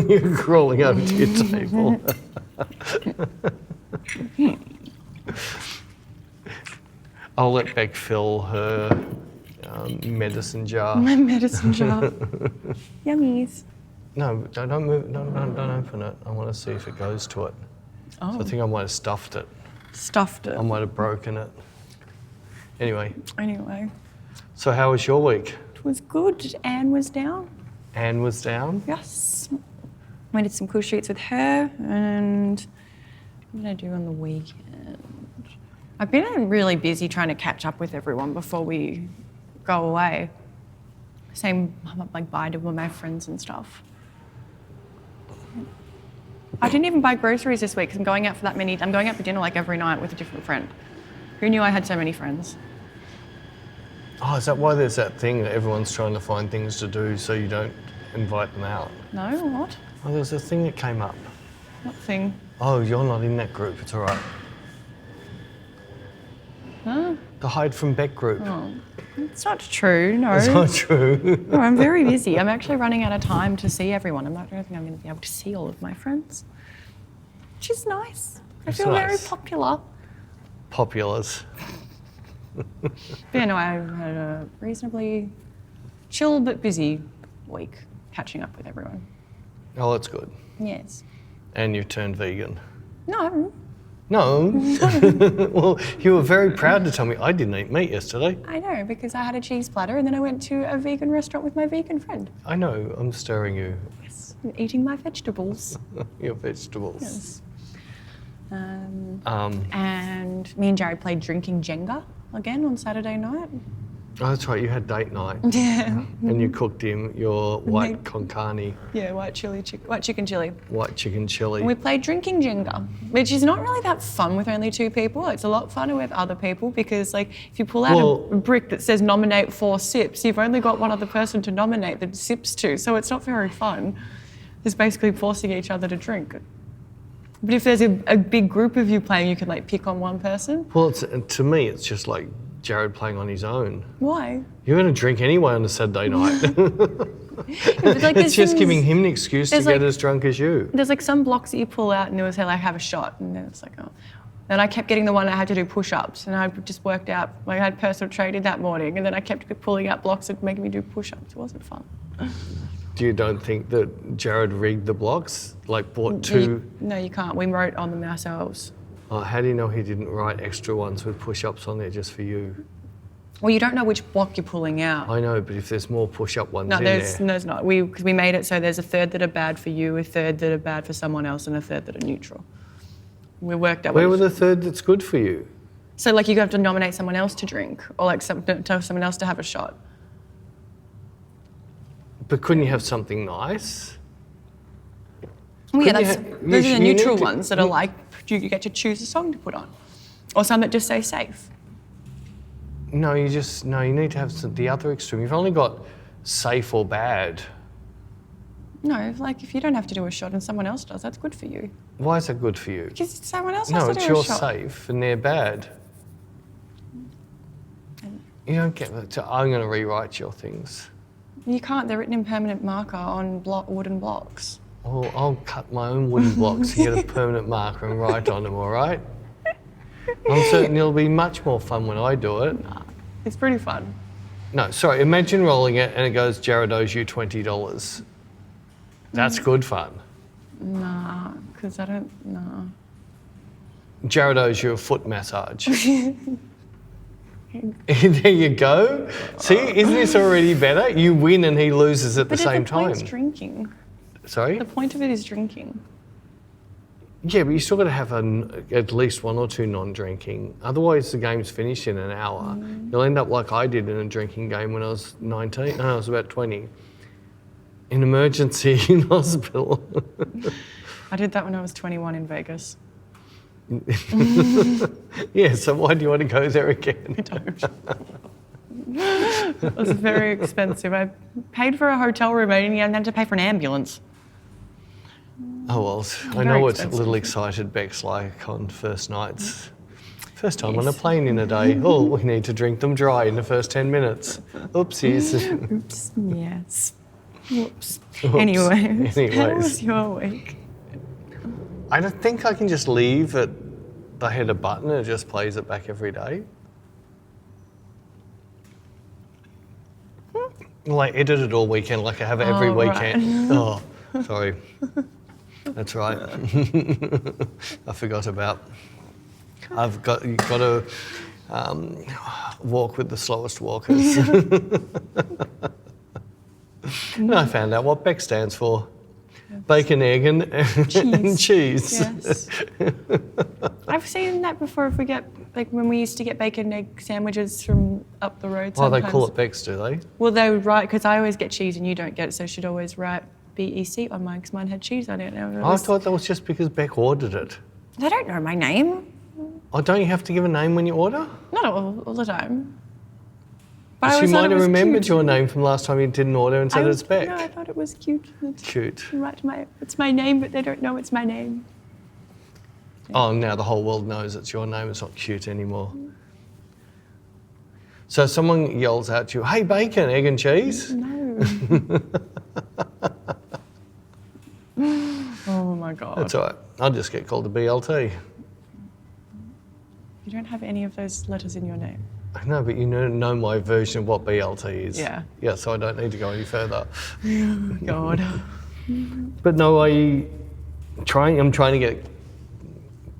You're crawling over to your table. I'll let Bec fill her medicine jar. My medicine jar. Yummies. No, don't move. No, don't open it. I want to see if it goes to it. Oh. So I think I might have stuffed it. Stuffed it. I might have broken it. Anyway. So how was your week? It was good. Anne was down. Anne was down? Yes. I did some cool shoots with her, and what did I do on the weekend? I've been really busy trying to catch up with everyone before we go away. Saying like bye to all my friends and stuff. I didn't even buy groceries this week because I'm going out for I'm going out for dinner like every night with a different friend. Who knew I had so many friends? Oh, is that why there's that thing that everyone's trying to find things to do so you don't invite them out? No, what? Oh, there was a thing that came up. What thing? Oh, you're not in that group, it's all right. Huh? The Hide from Bec group. Oh, it's not true, no. It's not true. No, I'm very busy. I'm actually running out of time to see everyone. I don't think I'm going to be able to see all of my friends. Which is nice. I feel very popular. Populars. But yeah, no, I had a reasonably chill but busy week catching up with everyone. Oh, that's good. Yes. And you turned vegan. No. No. Well, you were very proud to tell me I didn't eat meat yesterday. I know, because I had a cheese platter and then I went to a vegan restaurant with my vegan friend. I know, I'm stirring you. Yes. Eating my vegetables. Your vegetables. Yes. And me and Jared played drinking Jenga again on Saturday night. Oh, that's right, you had date night. Yeah. And you cooked him your white con carne. Yeah, white chicken chili. White chicken chili. And we played drinking Jenga, which is not really that fun with only 2 people. It's a lot funner with other people because, like, if you pull out a brick that says nominate 4 sips, you've only got one other person to nominate the sips to, so it's not very fun. It's basically forcing each other to drink. But if there's a big group of you playing, you can, like, pick on one person. Well, to me, it's just like Jared playing on his own. Why? You're going to drink anyway on a Saturday night. Like, it's just giving him an excuse to get as drunk as you. There's like some blocks that you pull out and it was like, have a shot. And then it's like, oh. Then I kept getting the one I had to do push-ups and I just worked out, like I had personal training that morning and then I kept pulling out blocks that making me do push-ups. It wasn't fun. You don't think that Jared rigged the blocks? Like bought 2? No, you can't. We wrote on them ourselves. Oh, how do you know he didn't write extra ones with push-ups on there just for you? Well, you don't know which block you're pulling out. I know, but if there's more push-up ones in there... No, there's not. Because we made it so there's a third that are bad for you, a third that are bad for someone else, and a third that are neutral. We worked out... Where were the third that's good for you? So, like, you have to nominate someone else to drink, or, like, tell someone else to have a shot. But couldn't you have something nice? Well, yeah, those are the neutral ones that are like, you get to choose a song to put on. Or some that just say safe. No, you need to have the other extreme. You've only got safe or bad. No, like if you don't have to do a shot and someone else does, that's good for you. Why is that good for you? Because someone else has to do a shot. No, it's your safe and they're bad. You don't get that. I'm going to rewrite your things. You can't. They're written in permanent marker on wooden blocks. Well, I'll cut my own wooden blocks and get a permanent marker and write on them, all right? I'm certain it'll be much more fun when I do it. Nah, it's pretty fun. No, sorry, imagine rolling it and it goes, Jared owes you $20. That's good fun. Nah, because I don't, nah. Jared owes you a foot massage. There you go. See, isn't this already better? You win and he loses at the same time. But the point's drinking. Sorry? The point of it is drinking. Yeah, but you still got to have at least 1 or 2 non-drinking. Otherwise, the game's finished in an hour. You'll end up like I did in a drinking game when I was 19. No, I was about 20. In emergency in hospital. I did that when I was 21 in Vegas. Yeah, so why do you want to go there again? I don't. It was very expensive. I paid for a hotel room and I had to pay for an ambulance. Oh, well, I know what little excited Bec's like on first nights. First time on a plane in a day. Oh, we need to drink them dry in the first 10 minutes. Oopsies. Oops, yes. Whoops. Whoops. Anyways, how Anyways. was your week? I don't think I can just leave it. I hit a button and it just plays it back every day. Well, I edit it all weekend like I have it every weekend. Right. Oh, sorry. That's right. I forgot about. You've got to walk with the slowest walkers. And I found out what Bec stands for. Bacon, egg, and cheese. Yes. I've seen that before. If we get, like, when we used to get bacon egg sandwiches from up the road. Oh, they sometimes. call it Bec's, do they? Well, they would write, because I always get cheese and you don't get it, so I should always write BEC on mine, because mine had cheese on it. And I thought that was just because Bec ordered it. They don't know my name. Oh, don't you have to give a name when you order? Not all the time. But I She always thought might it have was remembered cute. your name from last time you didn't order and said it's Bec. No, I thought it was cute. Cute. It's my name, but they don't know it's my name. Oh, now the whole world knows it's your name. It's not cute anymore. So someone yells out to you, "Hey, bacon, egg and cheese." No. Oh my God. That's all right. I'll just get called a BLT. You don't have any of those letters in your name. I know, but you know my version of what BLT is. Yeah. Yeah, so I don't need to go any further. God. But no, I'm trying to get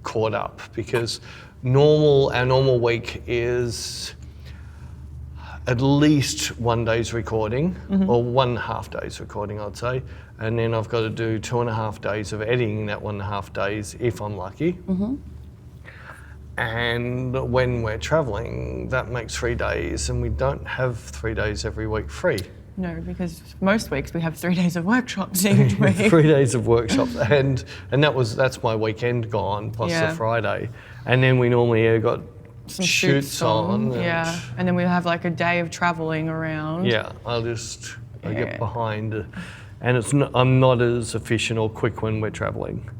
caught up because our normal week is at least 1 day's recording, or 1.5 days recording, I'd say. And then I've got to do 2.5 days of editing that 1.5 days if I'm lucky. And when we're travelling, that makes 3 days, and we don't have 3 days every week free. No, because most weeks we have 3 days of workshops each week. 3 days of workshops, and that's my weekend gone plus Yeah. the Friday, and then we normally got Some shoots on. Yeah, and then we have like a day of travelling around. Yeah, I get behind, and I'm not as efficient or quick when we're travelling.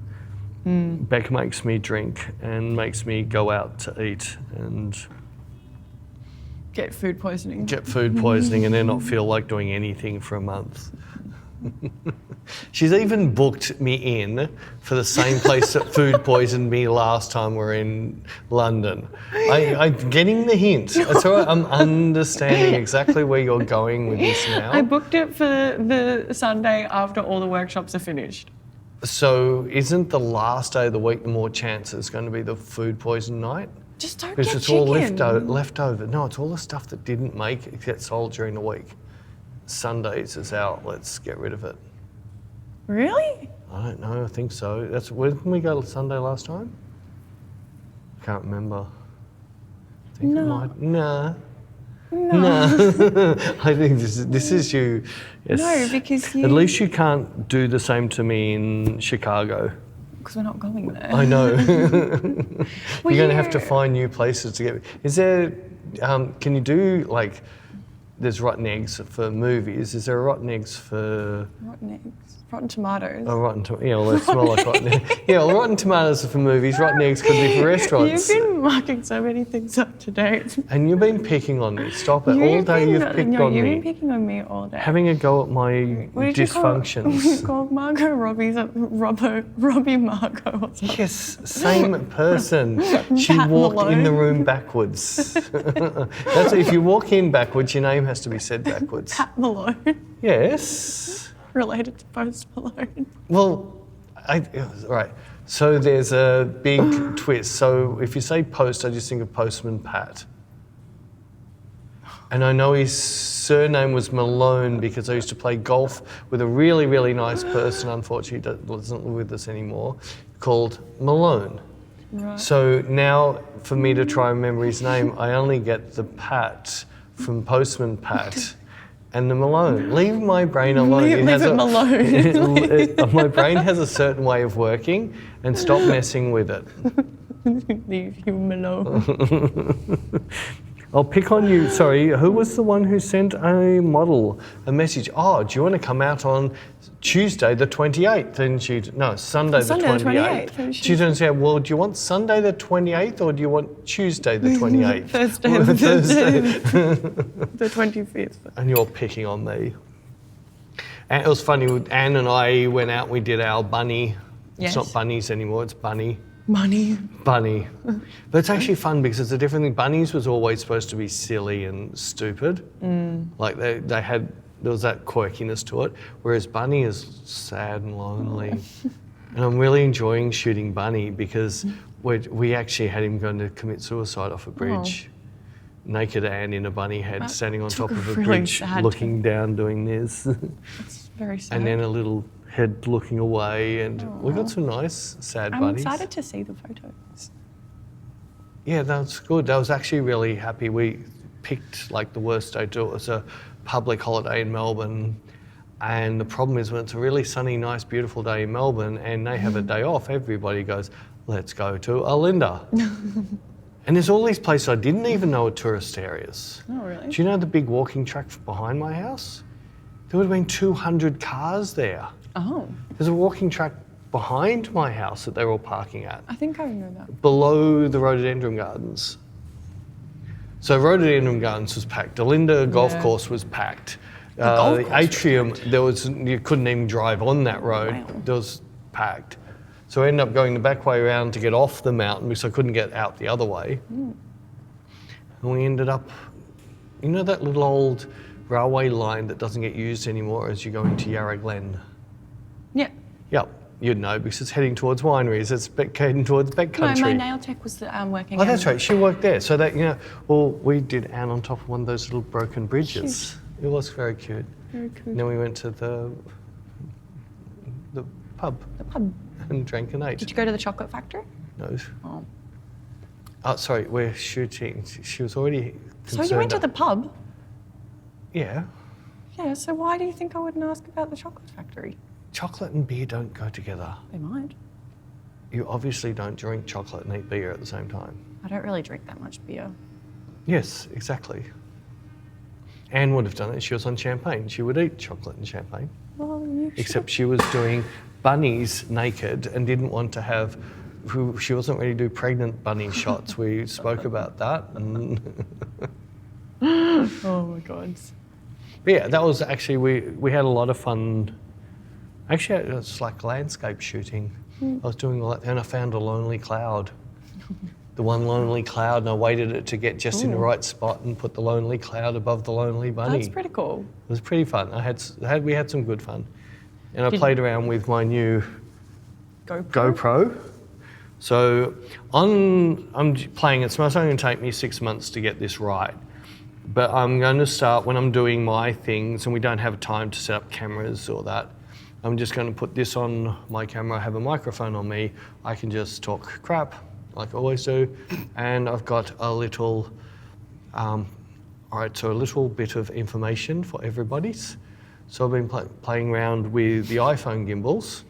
Bec makes me drink and makes me go out to eat and Get food poisoning. and then not feel like doing anything for a month. She's even booked me in for the same place that food poisoned me last time we were in London. I'm getting the hint. It's all right. I'm understanding exactly where you're going with this now. I booked it for the Sunday after all the workshops are finished. So isn't the last day of the week the more chance it's going to be the food poison night? Just don't Because get it's chicken. all leftover. No, it's all the stuff that didn't make it get sold during the week. Sundays is out. Let's get rid of it. Really? I don't know. I think so. Didn't we go Sunday last time? I can't remember. I think it might. Nah. No. I think this is you. Yes. No, because you... At least you can't do the same to me in Chicago. Because we're not going there. I know. You're going to have to find new places to get. Is there? Can you do like? There's rotten eggs for movies. Is there rotten eggs for? Rotten eggs. Rotten tomatoes. Oh, yeah, well, they smell like rotten eggs. Yeah, well, rotten tomatoes are for movies. Rotten eggs could be for restaurants. You've been marking so many things up today. And you've been picking on me. Stop it. All day you've picked on you've me. been picking on me all day. Having a go at my What did dysfunctions. You call Margot Robbie Margot or something? Yes, same person. She Pat walked in Malone. the room backwards. That's if you walk in backwards, your name has to be said backwards. Pat Malone. Yes. Related to Post Malone. Well, right. So there's a big twist. So if you say Post, I just think of Postman Pat. And I know his surname was Malone because I used to play golf with a really, really nice person, unfortunately doesn't live with us anymore, called Malone. Right. So now for me to try and remember his name, I only get the Pat from Postman Pat and the Malone. Leave my brain alone. Leave it Malone. My brain has a certain way of working and stop messing with it. Leave you alone. I'll pick on you. Sorry, who was the one who sent a message? Oh, do you want to come out on Tuesday the 28th? And Sunday the 28th. She didn't say, well, do you want Sunday the 28th or do you want Tuesday the 28th? Thursday the 25th. And you're picking on me. And it was funny, Anne and I went out and we did our bunny. Yes. It's not bunnies anymore, it's bunny. Money. Bunny. But it's actually fun because it's a different thing. Bunnies was always supposed to be silly and stupid. Like there was that quirkiness to it, whereas Bunny is sad and lonely. And I'm really enjoying shooting Bunny because we actually had him going to commit suicide off a bridge. Naked Anne in a bunny head, standing on top of a really bridge, sad looking down, doing this. It's very sad. And then a little head looking away, and we got some nice sad bunnies. I'm excited to see the photos. Yeah, that's good. I was actually really happy. We picked like the worst day to do it. It was a public holiday in Melbourne, and the problem is when it's a really sunny, nice, beautiful day in Melbourne and they have a day off, everybody goes, let's go to Alinda. And there's all these places I didn't even know were tourist areas. Oh, really? Do you know the big walking track behind my house? There would have been 200 cars there. Oh. There's a walking track behind my house that they're all parking at, I think I know that. below the Rhododendron Gardens. So Rhododendron Gardens was packed. Alinda Golf Course was packed. The atrium, you couldn't even drive on that road. Wow. It was packed. So I ended up going the back way around to get off the mountain because I couldn't get out the other way. And we ended up, you know that little old railway line that doesn't get used anymore as you go into Yarra Glen? Yeah. Yep, you'd know because it's heading towards wineries. It's heading towards Bec Country. No, my nail tech was working. Oh, that's right. She worked there. So that, well, we did Anne on top of one of those little broken bridges. It was very cute. Very cute. And then we went to the pub. The pub. And drank and ate. Did you go to the chocolate factory? No. Oh. Oh, sorry, we're shooting. She was already concerned. So you went to the pub? Yeah. Yeah, so why do you think I wouldn't ask about the chocolate factory? Chocolate and beer don't go together. They might. You obviously don't drink chocolate and eat beer at the same time. I don't really drink that much beer. Yes, exactly. Anne would have done it. She was on champagne. She would eat chocolate and champagne. Well, you Except she was doing bunnies naked and didn't want to have, she wasn't ready to do pregnant bunny shots. We spoke about that. And oh my God. but yeah, that was actually, we had a lot of fun. Actually, it was like landscape shooting. I was doing all that and I found a lonely cloud. The one lonely cloud, and I waited it to get just in the right spot and put the lonely cloud above the lonely bunny. That's pretty cool. It was pretty fun. We had some good fun. And I played around with my new GoPro. So I'm playing it. It's only going to take me 6 months to get this right. But I'm going to start when I'm doing my things and we don't have time to set up cameras or that. I'm just going to put this on my camera. I have a microphone on me. I can just talk crap like I always do. And I've got a little, a little bit of information for everybody's. So I've been playing around with the iPhone gimbals.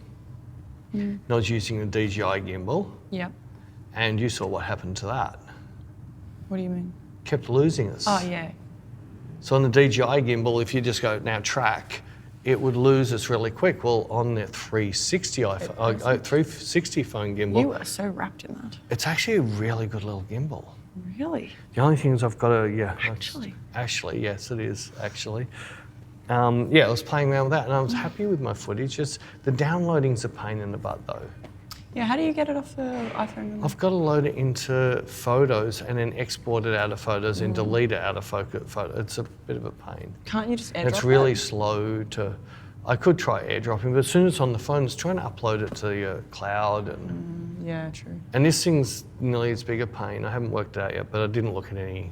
And I was using a DJI gimbal. Yeah. And you saw what happened to that. What do you mean? Kept losing us. Oh, yeah. So on the DJI gimbal, if you just go now track, it would lose us really quick. Well, on the 360 phone gimbal, You are so wrapped in that. it's actually a really good little gimbal. Really? The only thing is I've got to, Actually, yes, it is actually. I was playing around with that and I was happy with my footage. Just the downloading's a pain in the butt though. Yeah, how do you get it off the iPhone? I've got to load it into Photos and then export it out of Photos and delete it out of Photo. It's a bit of a pain. Can't you just airdrop And it's really slow to. I could try airdropping, but as soon as it's on the phone, it's trying to upload it to your cloud. Yeah, true. And this thing's nearly as big a pain. I haven't worked it out yet, but I didn't look at any.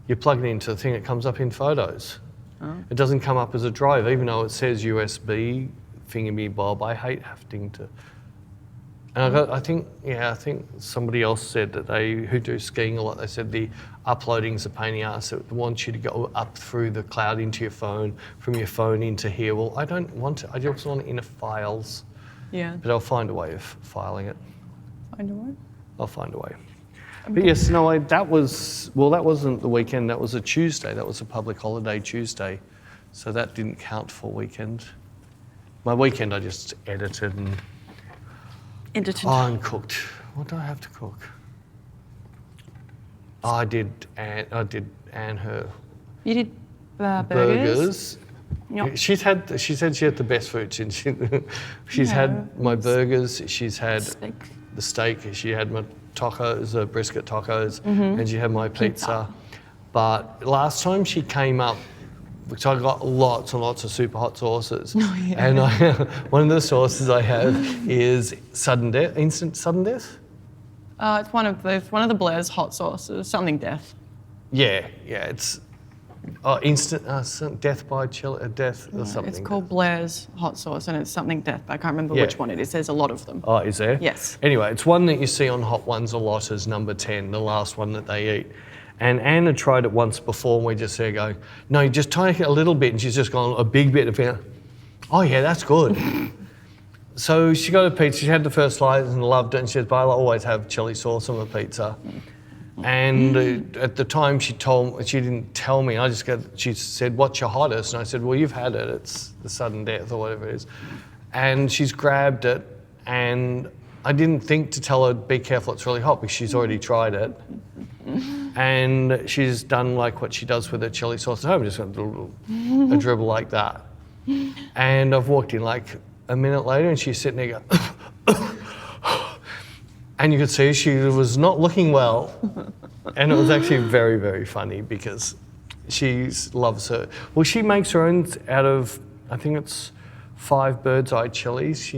You plug it into the thing, it comes up in Photos. Oh. It doesn't come up as a drive, even though it says USB thingy-bob. I hate having to. And I think somebody else said that who do skiing a lot, they said the uploading's a pain in the ass. It wants you to go up through the cloud into your phone, from your phone into here. Well, I don't want to. I just want it in files. Yeah. But I'll find a way of filing it. Find a way? I'll find a way. But yes, no, that wasn't the weekend. That was a Tuesday. That was a public holiday Tuesday. So that didn't count for weekend. My weekend, I just edited and... and cooked. What do I have to cook? I did Anne her You did burgers? Yep. She said she had the best food. She's had my burgers. She's had the steak. She had my tacos, brisket tacos, and she had my pizza. But last time she came up, because I got lots and lots of super hot sauces, and one of the sauces I have is sudden death, instant sudden death. It's one of the Blairs Hot Sauces, something death. Yeah, it's instant death by death or something. It's called Blairs Hot Sauce, and it's something death, but I can't remember which one it is. There's a lot of them. Oh, is there? Yes. Anyway, it's one that you see on Hot Ones a lot as number 10, the last one that they eat. And Anna tried it once before, and we just said, no, you just take it a little bit, and she's just gone a big bit of it. Oh yeah, that's good. So she got a pizza, she had the first slice and loved it, and she said, but I always have chili sauce on my pizza. And at the time she didn't tell me, she said, what's your hottest? And I said, well, you've had it, it's the sudden death or whatever it is. And she's grabbed it, and I didn't think to tell her, be careful, it's really hot, because she's already tried it. And she's done like what she does with her chili sauce at home, just a dribble like that. And I've walked in like a minute later, and she's sitting there going, and you could see she was not looking well. And it was actually very, very funny, because she loves her. Well, she makes her own out of, I think it's 5 bird's eye chilies.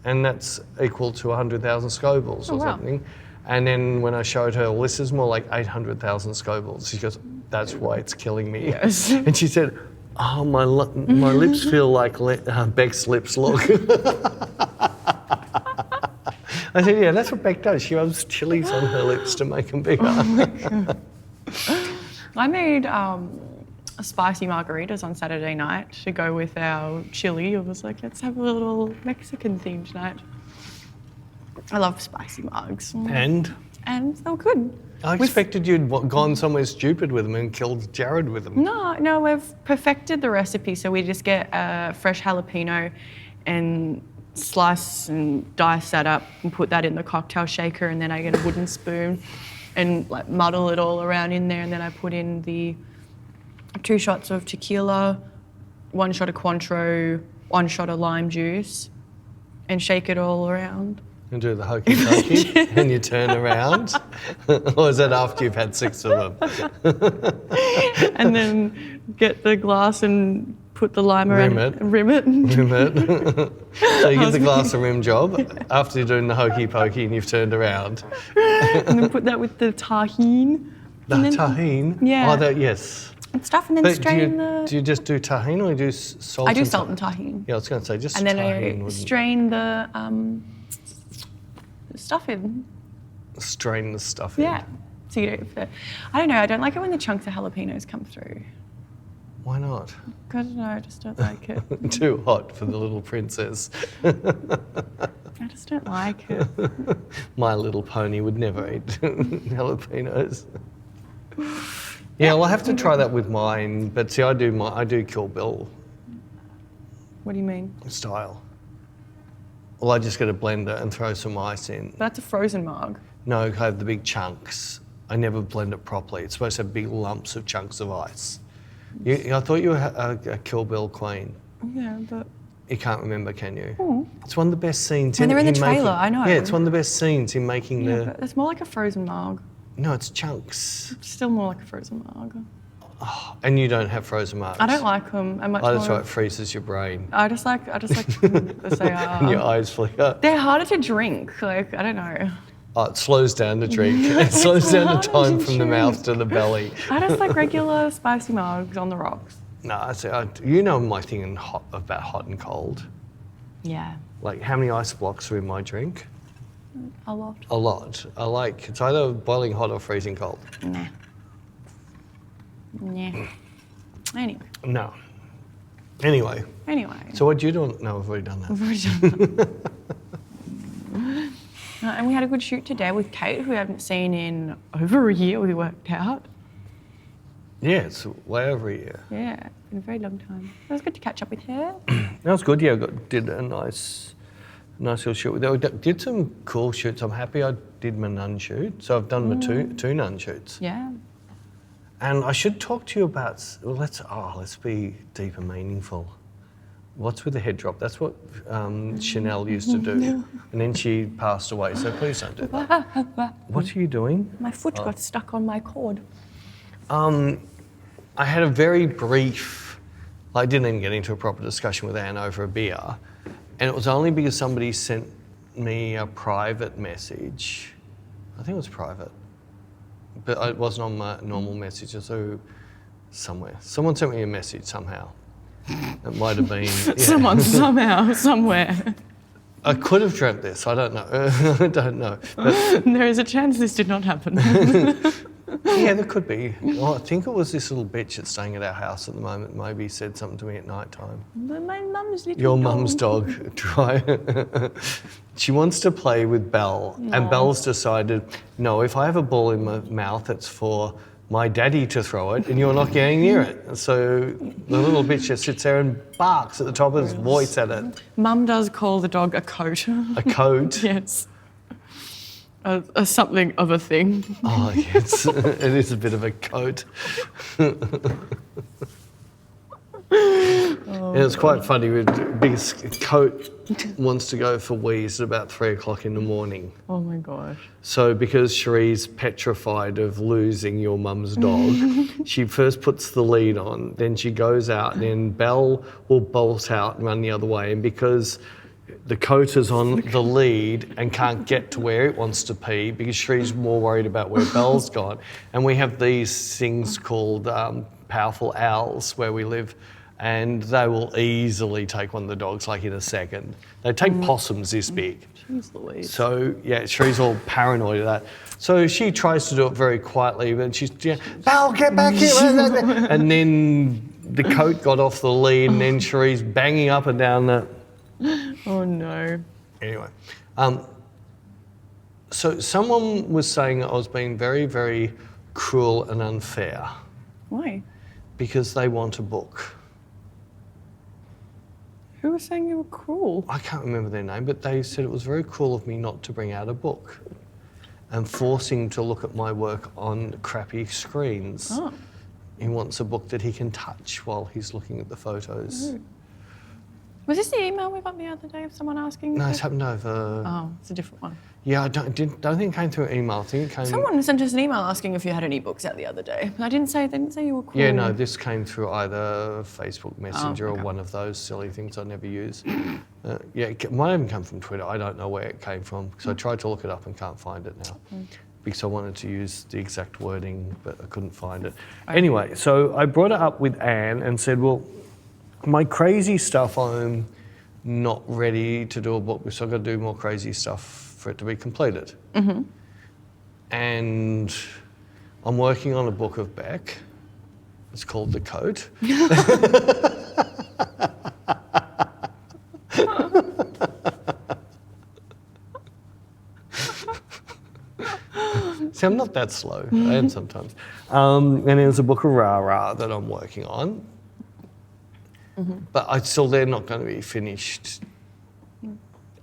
And that's equal to 100,000 Scovilles or something. And then when I showed her, well, this is more like 800,000 Scovilles, she goes, that's why it's killing me. Yes. And she said, oh, my lips feel like Bec's lips look. I said, yeah, that's what Bec does. She rubs chilies on her lips to make them bigger. Oh my God. I made spicy margaritas on Saturday night to go with our chili. I was like, let's have a little Mexican theme tonight. I love spicy margs. And they were good. I expected you'd gone somewhere stupid with them and killed Jared with them. No, we've perfected the recipe. So we just get a fresh jalapeno and slice and dice that up and put that in the cocktail shaker, and then I get a wooden spoon and like muddle it all around in there, and then I put in the 2 shots of tequila, 1 shot of Cointreau, 1 shot of lime juice, and shake it all around. And do the hokey pokey and you turn around? Or is that after you've had 6 of them? And then get the glass and put the lime around. Rim it. So you give the glass a rim job after you're doing the hokey pokey and you've turned around. And then put that with the tahine. Tahine? Yeah. Oh, yes. And stuff, and then strain the... Do you just do tahine or do you do salt? I do salt and tahine. Yeah, I was going to say just and then tahine. I strain the stuff in. Strain the stuff in. Yeah. So you don't, I don't know. I don't like it when the chunks of jalapenos come through. Why not? I don't know. I just don't like it. Too hot for the little princess. I just don't like it. My Little Pony would never eat jalapenos. Yeah, well, I have to try that with mine. But see, I do Kill Bill. What do you mean? Style. Well, I just get a blender and throw some ice in. That's a frozen marg. No, I have the big chunks. I never blend it properly. It's supposed to have big lumps of chunks of ice. I thought you were a Kill Bill queen. Yeah, but... You can't remember, can you? Mm. It's one of the best scenes. When they're in the trailer, I know. Yeah, it's one of the best scenes in making but it's more like a frozen marg. No, it's chunks. It's still more like a frozen marg. Oh, and you don't have frozen margs? I don't like them. That's right, it freezes your brain. I just like as they are. And your eyes flicker. They're harder to drink. Like, I don't know. Oh, it slows down the drink. It slows down the time from the mouth to the belly. I just like regular spicy margs on the rocks. No, you know my thing about hot and cold. Yeah. Like, how many ice blocks are in my drink? A lot. A lot. It's either boiling hot or freezing cold. Nah. Anyway. No. Anyway. So what do you do? No, we've already done that. We've already done that. And we had a good shoot today with Kate, who we haven't seen in over a year, we worked out. Yeah, it's way over a year. Yeah, it's been a very long time. It was good to catch up with her. That was good, yeah. Did a nice little shoot with her. Did some cool shoots. I'm happy I did my nun shoot. So I've done my two nun shoots. Yeah. And I should talk to you about, let's be deep and meaningful. What's with the head drop? That's what Chanel used to do. And then she passed away, so please don't do that. What are you doing? My foot got stuck on my cord. I had a very brief, I didn't even get into a proper discussion with Anne over a beer. And it was only because somebody sent me a private message. I think it was private. But it wasn't on my normal messages, so somewhere. Someone sent me a message somehow. It might have been... Yeah. Someone, somehow, somewhere. I could have dreamt this, I don't know. I don't know. But, There is a chance this did not happen. yeah, there could be. Well, I think it was this little bitch that's staying at our house at the moment. Maybe said something to me at night time. My mum's little Your dog. mum's dog. Try. She wants to play with Belle, and Belle's decided, no, if I have a ball in my mouth, it's for my daddy to throw it, and you're not getting near it. So the little bitch just sits there and barks at the top of his voice at it. Mum does call the dog a coat. A coat? Yes. A something of a thing. Oh, yes. It is a bit of a coat. And it's quite funny, because Coat wants to go for wheeze at about 3 o'clock in the morning. Oh my gosh. So because Cherie's petrified of losing your mum's dog, she first puts the lead on, then she goes out, and then Belle will bolt out and run the other way. And because the Coat is on the lead and can't get to where it wants to pee, because Cherie's more worried about where Belle's gone. And we have these things called powerful owls where we live, and they will easily take one of the dogs like in a second. They take possums this big. Jeez Louise. So yeah, Cherie's all paranoid of that. So she tries to do it very quietly, but she's, Belle, get back here. And then the Coat got off the lead, and then Cherie's banging up and down the... Oh no. Anyway, so someone was saying I was being very, very cruel and unfair Why? because they want a book. Who was saying you were cruel? I can't remember their name, but they said it was very cruel of me not to bring out a book and forcing to look at my work on crappy screens. Oh. He wants a book that he can touch while he's looking at the photos. Was this the email we got the other day of someone asking? No, it's happened over... Oh, it's a different one. Yeah, I don't think it came through email. I think it came... Someone sent us an email asking if you had any books out the other day. They didn't say you were cruel. Yeah, no, this came through either Facebook Messenger okay. or one of those silly things I never use. Yeah, it might even come from Twitter. I don't know where it came from because I tried to look it up and can't find it now because I wanted to use the exact wording, but I couldn't find it. Anyway, so I brought it up with Anne and said, well, my crazy stuff, I'm not ready to do a book, so I've got to do more crazy stuff for it to be completed. Mm-hmm. And I'm working on a book of Bec. It's called The Coat. See, I'm not that slow. I am sometimes. And there's a book of Rah-Rah that I'm working on. Mm-hmm. But they're not going to be finished.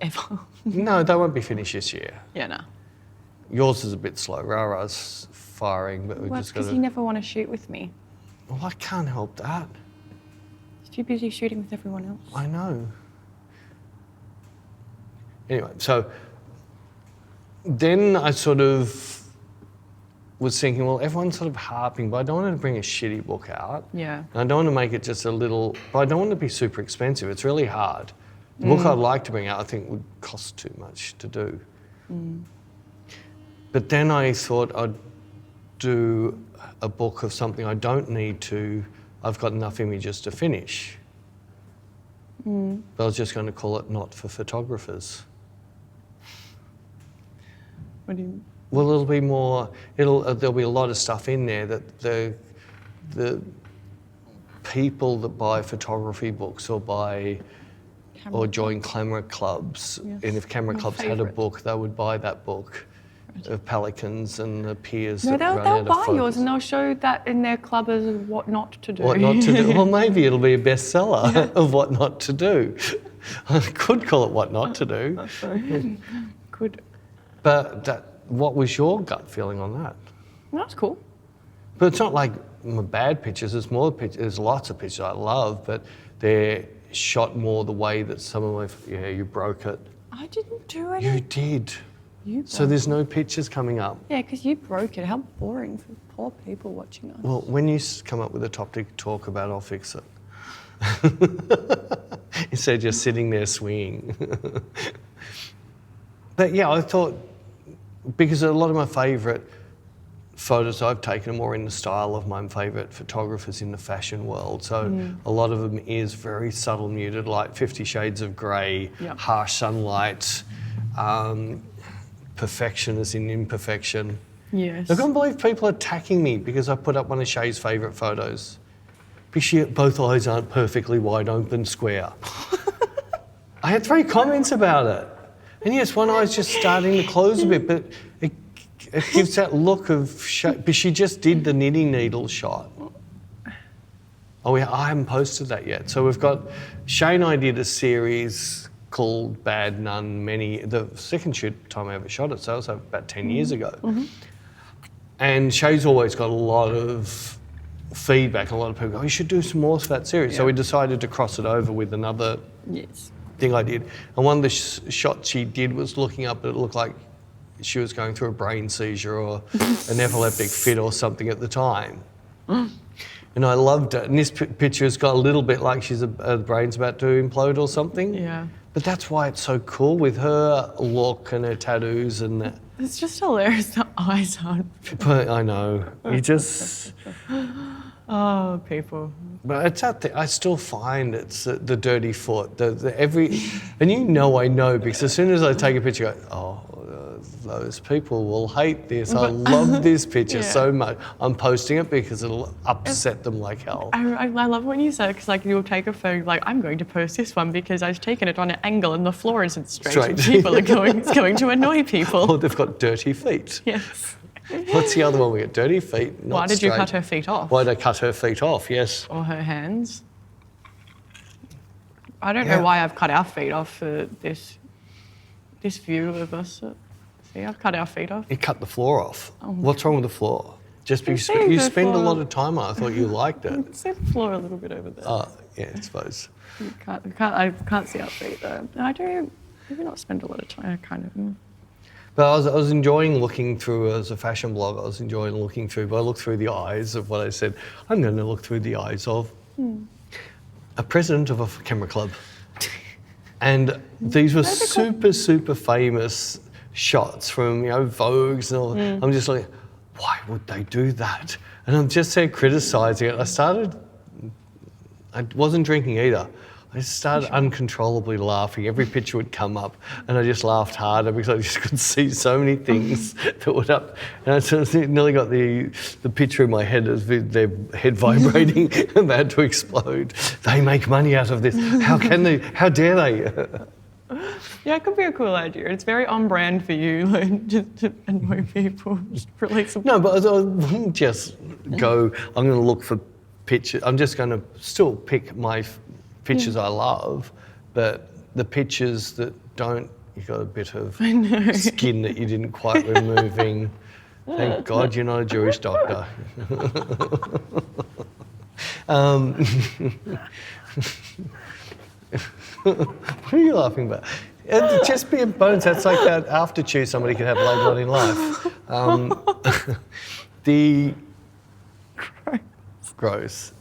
Ever. No, they won't be finished this year. Yeah, no. Yours is a bit slow. Rah-Rah's firing, but we've Well, just got because to... you never want to shoot with me. Well, I can't help that. You're too busy shooting with everyone else. I know. Anyway, so then I sort of was thinking, well, everyone's sort of harping, but I don't want to bring a shitty book out. Yeah. And I don't want to make it just a little, but I don't want it to be super expensive. It's really hard. The book I'd like to bring out, I think, would cost too much to do. But then I thought I'd do a book of something I don't need to, I've got enough images to finish. But I was just going to call it Not for Photographers. What do you... Well, it'll be more, there'll be a lot of stuff in there that the people that buy photography books or join camera clubs, Yes. and if camera My clubs had a favourite. book, they would buy that book of pelicans and the piers No, that they'll run out of buy photos. yours and they'll show that in their club as what not to do. What not to do? Well, maybe it'll be a bestseller of what not to do. I could call it What Not to Do. Good. But what was your gut feeling on that? Well, that's cool. But it's not like my bad pictures. There's more pictures. There's lots of pictures I love, but they're shot more the way that some of my... Yeah, you broke it. I didn't do anything. You did. You So there's no pictures coming up. Yeah, because you broke it. How boring for poor people watching us. Well, when you come up with a topic to talk about, I'll fix it. Instead of just sitting there swinging. But yeah, I thought, because a lot of my favourite photos I've taken are more in the style of my favourite photographers in the fashion world. So a lot of them is very subtle muted, like 50 Shades of Grey, harsh sunlight, perfection as in imperfection. Yes. I can't believe people are attacking me because I put up one of Shay's favourite photos. Because both eyes aren't perfectly wide open square. I had 3 comments about it. And yes, one eye's just starting to close a bit, but it gives that look of... But she just did the knitting needle shot. Oh, I haven't posted that yet. So we've got... Shay and I did a series called Bad Nun the second time I ever shot it, so it was about 10 years ago. And Shay's always got a lot of feedback, a lot of people go, you should do some more of that series. So we decided to cross it over with another thing I did. And one of the shots she did was looking up, it looked like she was going through a brain seizure or an epileptic fit or something at the time. And I loved it. And this picture has got a little bit like her brain's about to implode or something. Yeah. But that's why it's so cool with her look and her tattoos and that. It's just hilarious. The eyes aren't. But I know. You just... Oh, people. But it's out there. I still find it's the dirty foot. And you know I know because as soon as I take a picture, I go, oh, those people will hate this. I love this picture so much. I'm posting it because it'll upset them like hell. I love when you said, because like you'll take a photo, like I'm going to post this one because I've taken it on an angle and the floor isn't straight. And people are it's going to annoy people. Or they've got dirty feet. Yes. What's the other one? We got dirty feet, not Why did straight. you cut her feet off? Why did I cut her feet off? Yes. Or her hands. I don't know why I've cut our feet off for this view of us. See, I've cut our feet off. You cut the floor off. Oh. What's wrong with the floor? Just because you spend a lot of time on it. I thought you liked it. You can see the floor a little bit over there. Oh, yeah, I suppose. I can't see our feet though. I do maybe not spend a lot of time. I kind of. But I was enjoying looking through, as a fashion blog, I was enjoying looking through, but I looked through the eyes of what I said. I'm going to look through the eyes of a president of a camera club. And these were super famous shots from, Vogues and all. I'm just like, why would they do that? And I'm just there criticising it. I wasn't drinking either. I just started uncontrollably laughing. Every picture would come up and I just laughed harder because I just could see so many things that would up. And I nearly got the picture in my head as their head vibrating and they had to explode. They make money out of this. How can they? How dare they? Yeah, it could be a cool idea. It's very on brand for you, like, just to annoy people. Just release some... No, but I wouldn't just go, I'm going to look for pictures. I'm just going to still pick my pictures I love, but the pictures that don't, you've got a bit of skin that you didn't quite removing. Thank God you're not a Jewish doctor. What are you laughing about? It'd just be a bonus. That's like that after chew somebody could have later on in life. Gross.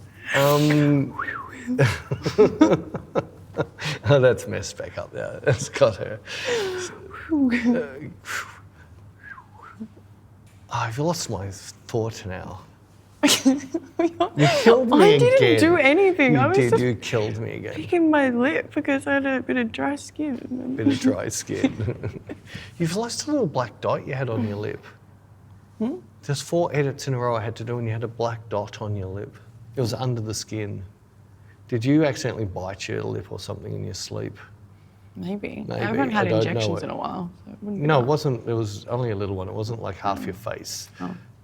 Oh, that's messed back up there. That's got her. I've lost my thought now. You killed me again. I didn't do anything. You killed me again. Picking my lip because I had a bit of dry skin. Bit of dry skin. You've lost a little black dot you had on your lip. There's 4 edits in a row I had to do and you had a black dot on your lip. It was under the skin. Did you accidentally bite your lip or something in your sleep? Maybe. I haven't had injections in a while. So no, it wasn't. It was only a little one. It wasn't like half your face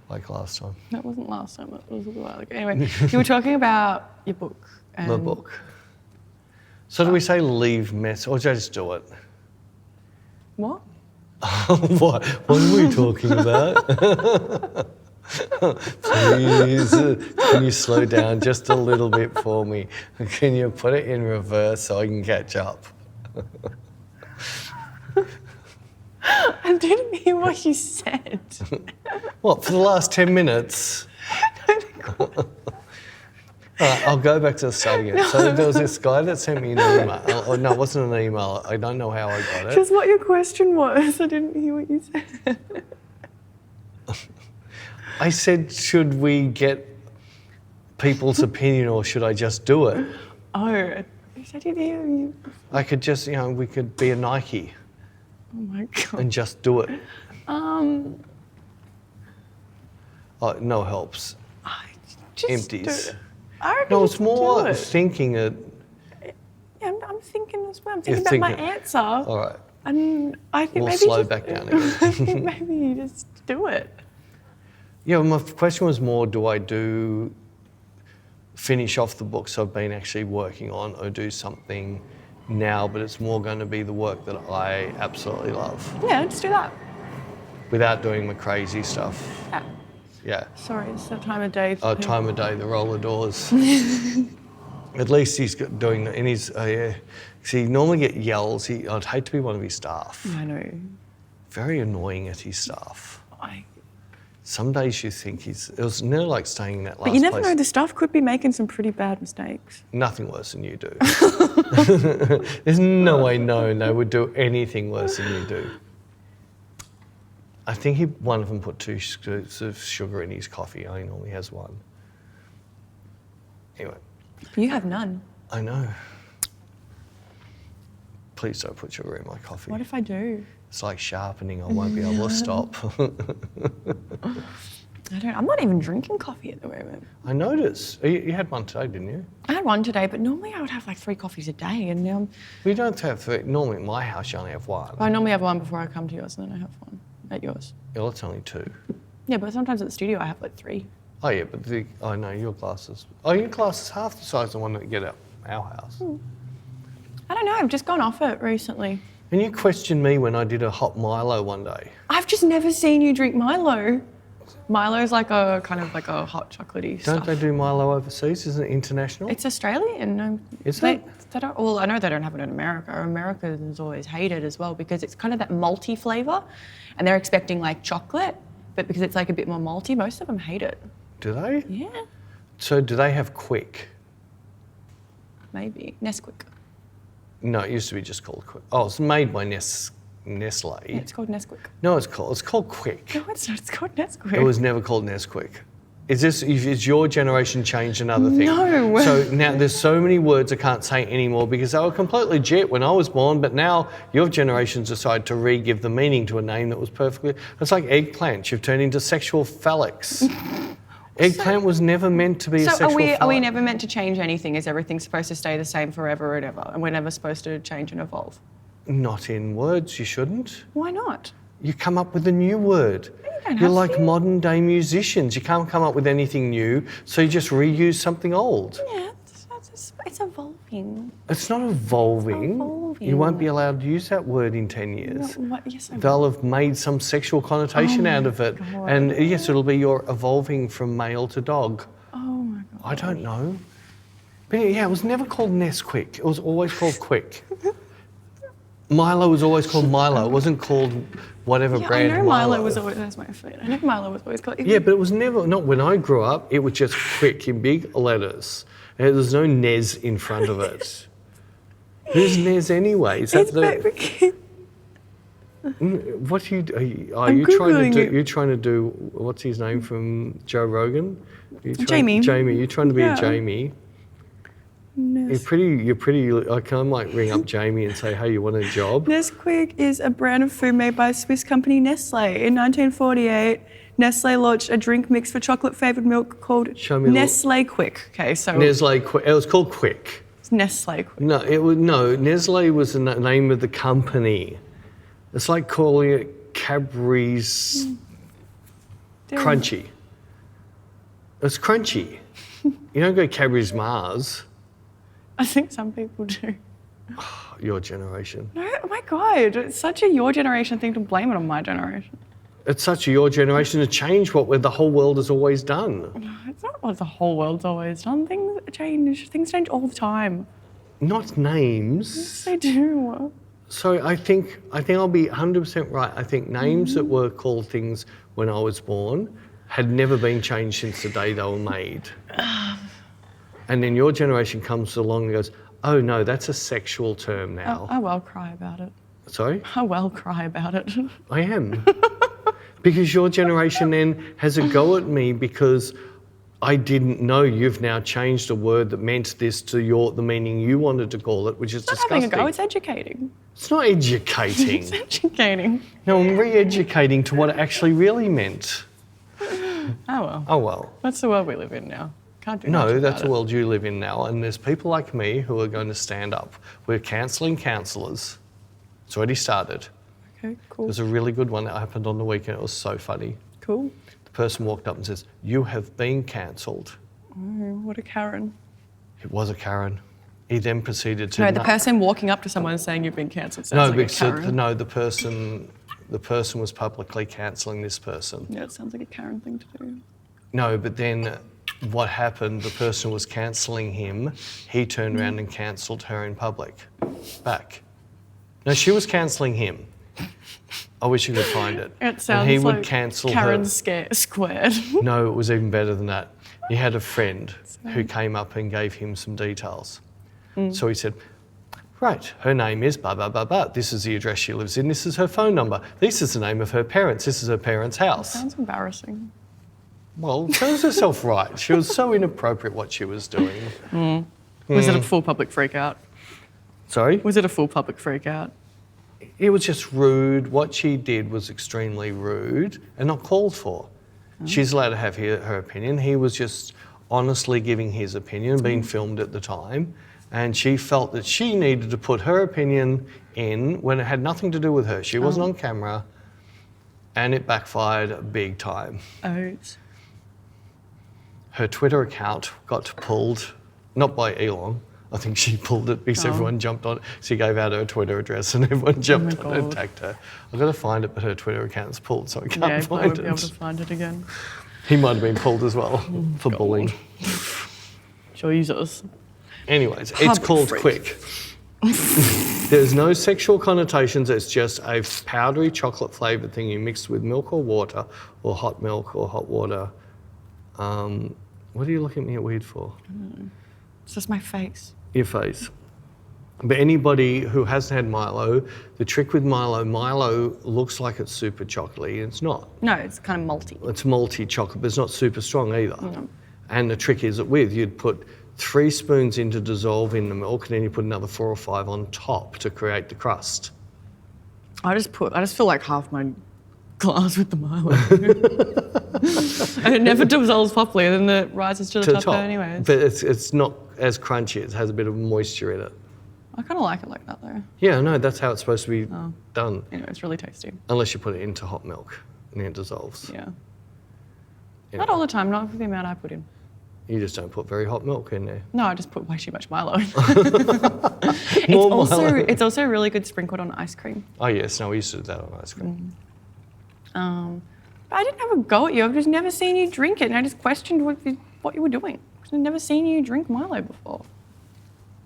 like last time. That wasn't last time. It was a little while ago. Anyway, you were talking about your book. My book. So do we say leave mess or just do it? What? What are we talking about? Please, can you slow down just a little bit for me? Can you put it in reverse so I can catch up? I didn't hear what you said. What, for the last 10 minutes? I'll go back to the start again. So there was this guy that sent me an email. Oh, no, it wasn't an email. I don't know how I got it. Just what your question was. I didn't hear what you said. I said, should we get people's opinion or should I just do it? Oh, I didn't hear you. I could just, we could be a Nike Oh my God. and just do it. Oh, no helps. Just Empties. do it. I reckon No, it's just more do it. thinking it. Yeah, I'm thinking as well. I'm You're thinking about my thinking. answer. All right. And I think We'll maybe slow just, back down again. I think maybe you just do it. Yeah, my question was more, do I finish off the books I've been actually working on or do something now, but it's more going to be the work that I absolutely love Yeah, just do that. without doing the crazy stuff. Yeah. Yeah. Sorry, it's the time of day. Oh, time of day, the roller doors. At least he's doing that, and he's, yeah. See, he normally get yells. I'd hate to be one of his staff. I know. Very annoying at his staff. I Some days you think it was nearly like staying in that last But you never place. know, the staff could be making some pretty bad mistakes. Nothing worse than you do. There's no way known they would do anything worse than you do. I think one of them put 2 scoops of sugar in his coffee. He normally has 1. Anyway, You have none. I know. Please don't put sugar in my coffee. What if I do? It's like sharpening. I won't be able to stop. I'm not even drinking coffee at the moment. I noticed. You had one today, didn't you? I had one today, but normally I would have like 3 coffees a day, and now We don't have 3. Normally at my house you only have 1. I normally have one before I come to yours, and then I have one at yours. Well, it's only 2. Yeah, but sometimes at the studio I have like 3. Oh yeah, but I know your glasses. Oh, your glass is half the size of the one that we get at our house. I don't know, I've just gone off it recently. And you questioned me when I did a hot Milo one day. I've just never seen you drink Milo. Milo's like a kind of like a hot chocolatey Don't stuff. they do Milo overseas? Isn't it international? It's Australian. No, Is they, it? They don't, well, I know they don't have it in America. Americans always hate it as well because it's kind of that malty flavour, and they're expecting like chocolate, but because it's like a bit more malty, most of them hate it. Do they? Yeah, So do they have Quick? maybe Nesquik. No, it used to be just called Quick. Oh, it's made by Nestle. Yeah, it's called Nesquik. No, it's called Quick. No, it's not. It's called Nesquik. It was never called Nesquik. Is your generation changed another thing? No. So now there's so many words I can't say anymore because they were completely legit when I was born, but now your generation's decided to re-give the meaning to a name that was perfectly... It's like eggplant. You've turned into sexual phallics. Eggplant was never meant to be a So sexual are we phallic. never meant to change anything? Is everything supposed to stay the same forever and ever? And we're never supposed to change and evolve? Not in words, you shouldn't. Why not? You come up with a new word. don't You're have like to. modern day musicians. You can't come up with anything new, so you just reuse something old. Yeah, it's evolving. It's not evolving. Evolving. You won't be allowed to use that word in 10 years. No, what? Yes, I will. They'll have made some sexual connotation out of it. God. And yes, it'll be you're evolving from male to dog. Oh my God. I don't know. But yeah, it was never called Nesquik. It was always called Quick. Milo was always called Milo. It wasn't called whatever Yeah, brand I know Milo was always, that's my foot. I know Milo was always called. Yeah, but it was never, not when I grew up, it was just Quick in big letters. And there's no Nez in front of it. Who's Nez anyway? Is that It's baby. what are you I'm trying to Googling do? it. You're trying to do, what's his name from Joe Rogan? Jamie. Jamie, you're trying to be Yeah. a Jamie. You're pretty, I might ring up Jamie and say, hey, you want a job? Nesquik is a brand of food made by Swiss company Nestle. In 1948, Nestle launched a drink mix for chocolate-flavoured milk called Show me a Nestle Quick. Okay, so Nestle, it was called Quick. it's Nestle Quick. No, Nestle was the name of the company. It's like calling it Cadbury's Crunchy. It's crunchy. You don't go Cadbury's Mars. I think some people do. Your generation. No, oh my God, it's such a your generation thing to blame it on my generation. It's such your generation to change what the whole world has always done. It's not what the whole world's always done. Things change. Things change all the time. Not names. Yes, they do. So I think I'll be 100% right. I think names that were called things when I was born had never been changed since the day they were made. And then your generation comes along and goes, oh no, that's a sexual term now. I will cry about it. Sorry? I will cry about it. I am. Because your generation then has a go at me because I didn't know you've now changed a word that meant this to the meaning you wanted to call it, which is disgusting. Having a go, it's educating. It's not educating. It's educating. No, I'm re-educating to what it actually really meant. Oh well. Oh well. That's the world we live in now. Can't do much No, about that's the it. world you live in now, and there's people like me who are going to stand up. We're cancelling counsellors. It's already started. Okay, cool. There's a really good one that happened on the weekend. It was so funny. Cool. The person walked up and says, "You have been cancelled." Oh, what a Karen. It was a Karen. He then proceeded to... No, the person walking up to someone saying you've been cancelled sounds like a Karen. The person was publicly cancelling this person. Yeah, it sounds like a Karen thing to do. No, but then what happened, the person was cancelling him. He turned around and cancelled her in public. Back. No, she was cancelling him. I wish you could find it. It sounds and he like would cancel Karen her. squared. No, it was even better than that. He had a friend who came up and gave him some details. So he said, right, her name is blah, blah, blah, blah. This is the address she lives in. This is her phone number. This is the name of her parents. This is her parents' house. Sounds embarrassing. Well, serves herself right. She was so inappropriate what she was doing. Was it a full public freak out? Sorry? Was it a full public freak out? It was just rude. What she did was extremely rude and not called for. She's allowed to have her opinion. He was just honestly giving his opinion, being filmed at the time. And she felt that she needed to put her opinion in when it had nothing to do with her. She wasn't on camera, and it backfired big time. Oh. Her Twitter account got pulled, not by Elon. I think she pulled it because everyone jumped on it. She gave out her Twitter address and everyone jumped on it and attacked her. I've got to find it, but her Twitter account's pulled, so I can't find I won't it. be able to find it again. He might have been pulled as well for bullying. Jesus. Anyways, it's called Quick. There's no sexual connotations. It's just a powdery chocolate flavoured thing you mix with milk or water or hot milk or hot water. What are you looking at me weird for? It's just my face. Your face. But anybody who hasn't had Milo, the trick with Milo looks like it's super chocolatey. It's not. No, it's kind of malty. It's malty chocolate, but it's not super strong either. No. And the trick is that you'd put 3 spoons in to dissolve in the milk, and then you put another 4 or 5 on top to create the crust. I just fill like half my glass with the Milo. And it never dissolves properly, and then it rises to the top anyway. But it's not as crunchy. It has a bit of moisture in it. I kind of like it like that though. Yeah, no, that's how it's supposed to be done. Anyway, it's really tasty. Unless you put it into hot milk, and then it dissolves. Yeah. You Not know. all the time, not for the amount I put in. You just don't put very hot milk in there. No, I just put way too much Milo in. More Milo. It's also really good sprinkled on ice cream. Oh yes, no, we used to do that on ice cream. But I didn't have a go at you. I've just never seen you drink it, and I just questioned what you were doing. I've never seen you drink Milo before.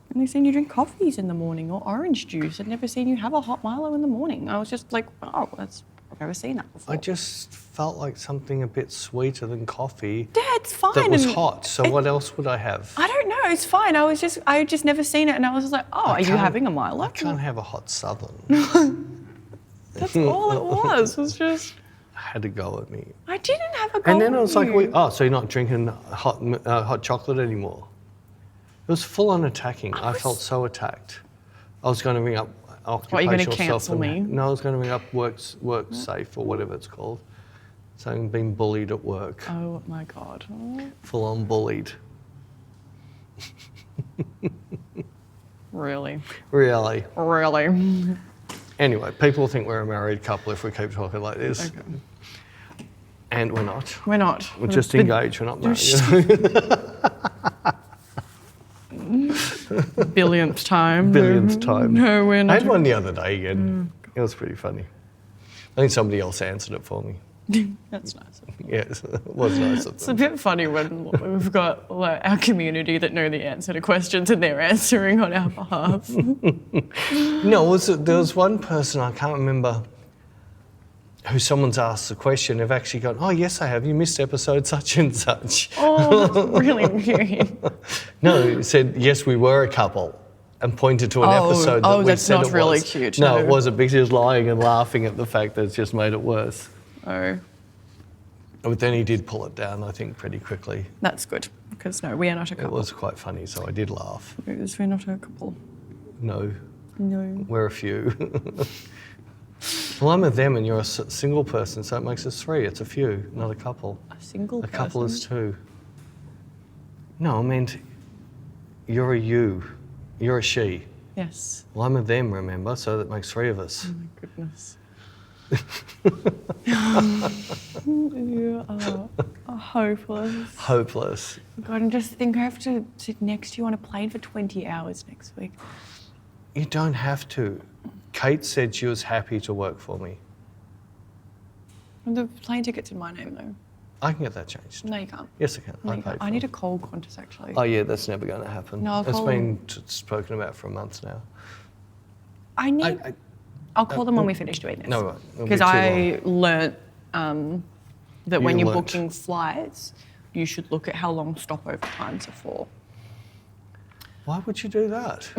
I've only seen you drink coffees in the morning or orange juice. I'd never seen you have a hot Milo in the morning. I was just like, oh, I've never seen that before. I just felt like something a bit sweeter than coffee. Yeah, it's fine. That was hot. So what else would I have? I don't know. It's fine. I had just never seen it, and I was just like, oh, are you having a Milo? I can't have a hot Southern. That's all it was. It was just. Had to go at me. I didn't have a go. And then at it was like, you. so you're not drinking hot chocolate anymore? It was full on attacking. I felt so attacked. I was going to ring up occupational What, you're going to cancel me? No, I was going to ring up WorkSafe or whatever it's called. Saying being bullied at work. Oh my God. Full on bullied. Really? Really. Really? Anyway, people think we're a married couple if we keep talking like this. Okay. And we're not. We're not. We're just engaged, we're not married. Billionth time. Billionth time. No, we're not. I had one the other day again. It was pretty funny. I think somebody else answered it for me. That's nice. Yes, it was nice of It's a them. bit funny when we've got like, our community that know the answer to questions and they're answering on our behalf. No, there was one person, I can't remember, who someone's asked the question, they've actually gone, oh, yes, I have. You missed episode such and such. Oh, that's really weird. No, it said, yes, we were a couple, and pointed to an episode that we that's said not it really was. cute, No, no. it wasn't, because he was lying and laughing at the fact that it's just made it worse. Oh, But then he did pull it down, I think, pretty quickly. that's good. Because no, we are not a It couple. was quite funny, so I did laugh. Because we're not a couple. No, No. we're a few. Well, I'm a them and you're a single person, so it makes us 3. It's a few, not a couple. A single A person. couple is 2. No, I meant you're a you. You're a she. Yes. Well, I'm a them, remember, so that makes 3 of us. Oh my goodness. You are hopeless. Hopeless. God, and just think I have to sit next to you on a plane for 20 hours next week. You don't have to. Kate said she was happy to work for me. And the plane ticket's in my name though. I can get that changed. No, you can't. Yes, I can. No, I you paid can't. for I need it. to call Qantas actually. Oh, yeah, that's never going to happen. No, I'll it's call been spoken about for a month now. I need. I'll call them when we finish doing this. No, right. It'll be Because too I learnt that when You you're learnt. booking flights, you should look at how long stopover times are for. Why would you do that?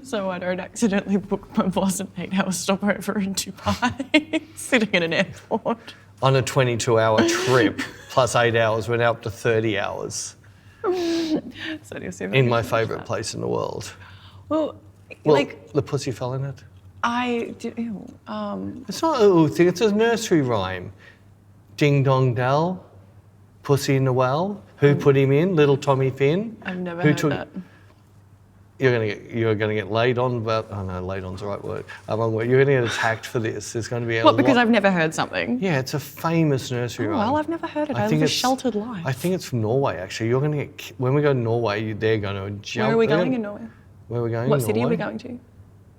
So I don't accidentally book my boss an 8-hour stopover in Dubai, sitting in an airport. On a 22-hour trip, plus 8 hours, went up to 30 hours So you'll see if I in can my finish favourite that. place in the world. Well, Well, like the pussy fell in it. I do. It's not a ooh thing, it's a nursery rhyme. Ding dong dell, pussy in the well. Who put him in? Little Tommy Finn. I've never Who heard took- that. You're gonna get laid on about. Oh no, laid on's the right word. Wrong word. You're gonna get attacked for this. There's gonna be a What? Because lot- I've never heard something. Yeah, it's a famous nursery Oh, rhyme. well, I've never heard it. I I think live a it's- sheltered life. I think it's from Norway actually. You're gonna get when we go to Norway. They're gonna jump. Where are we they're going gonna- in Norway? Where are we going? What in city are we Norway? going to?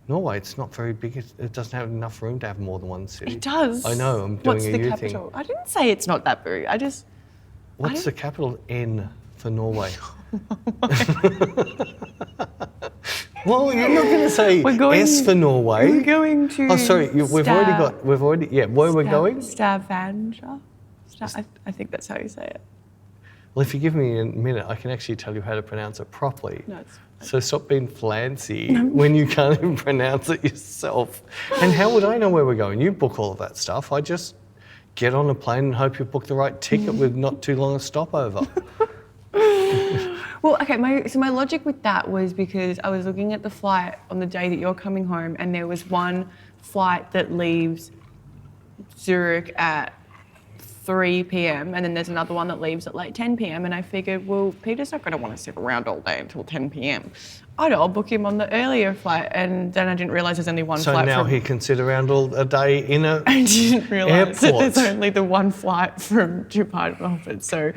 Norway. It's not very big. It doesn't have enough room to have more than one city. It does. I know. I'm doing What's a the you capital? thing. I didn't say it's not that big. I just. What's the capital? N for Norway. Well, you're not going to say We're going- S for Norway. We're going to. Oh, sorry. We've already. Yeah, where we're going? Stavanger. I think that's how you say it. Well, if you give me a minute, I can actually tell you how to pronounce it properly. No, it's. So stop being flancy when you can't even pronounce it yourself. And how would I know where we're going? You book all of that stuff. I just get on a plane and hope you book the right ticket with not too long a stopover. Well, okay, my logic with that was because I was looking at the flight on the day that you're coming home, and there was one flight that leaves Zurich at 3 p.m. and then there's another one that leaves at like 10 p.m. and I figured, well, Peter's not going to want to sit around all day until 10 p.m. I'll book him on the earlier flight, and then I didn't realise there's only one So flight now from... he can sit around all a day in a I didn't realise that airport. there's only the one flight from Dubai to Melbourne, so...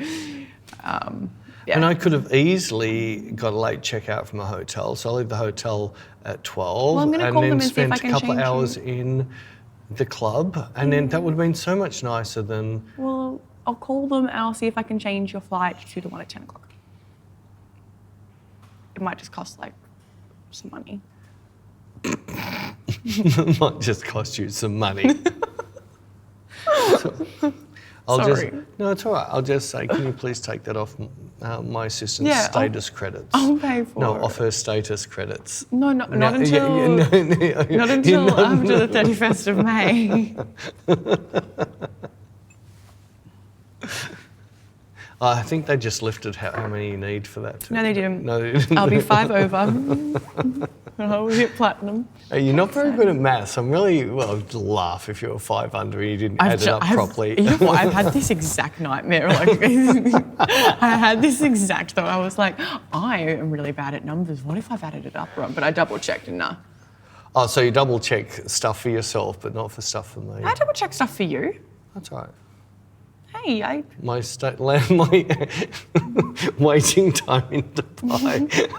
yeah. And I could have easily got a late checkout from a hotel, so I'll leave the hotel at 12 Well, I'm gonna and call then them and see if spend I a can couple of change hours in the club, and then that would have been so much nicer than... Well, I'll call them and I'll see if I can change your flight to the one at 10 o'clock. It might just cost like some money. It might just cost you some money. Sorry. No, it's all right. I'll just say, can you please take that off my assistant's Yeah, status credits? I'll pay for No, it. off her status credits. No, not No, until not until after the 31st of May. I think they just lifted how many you need for that. No, they didn't. No, they didn't. I'll be 5 over. And I'll hit platinum. Hey, you're not very good at maths. I'm really, well, I'd laugh if you were 5 under and you didn't add it up properly. You know what? I've had this exact nightmare. Like, I had this exact thought. I was like, I am really bad at numbers. What if I've added it up wrong? But I double checked and nah. Oh, so you double check stuff for yourself, but not for stuff for me. I double check stuff for you. That's all right. Hey, My waiting time in Dubai.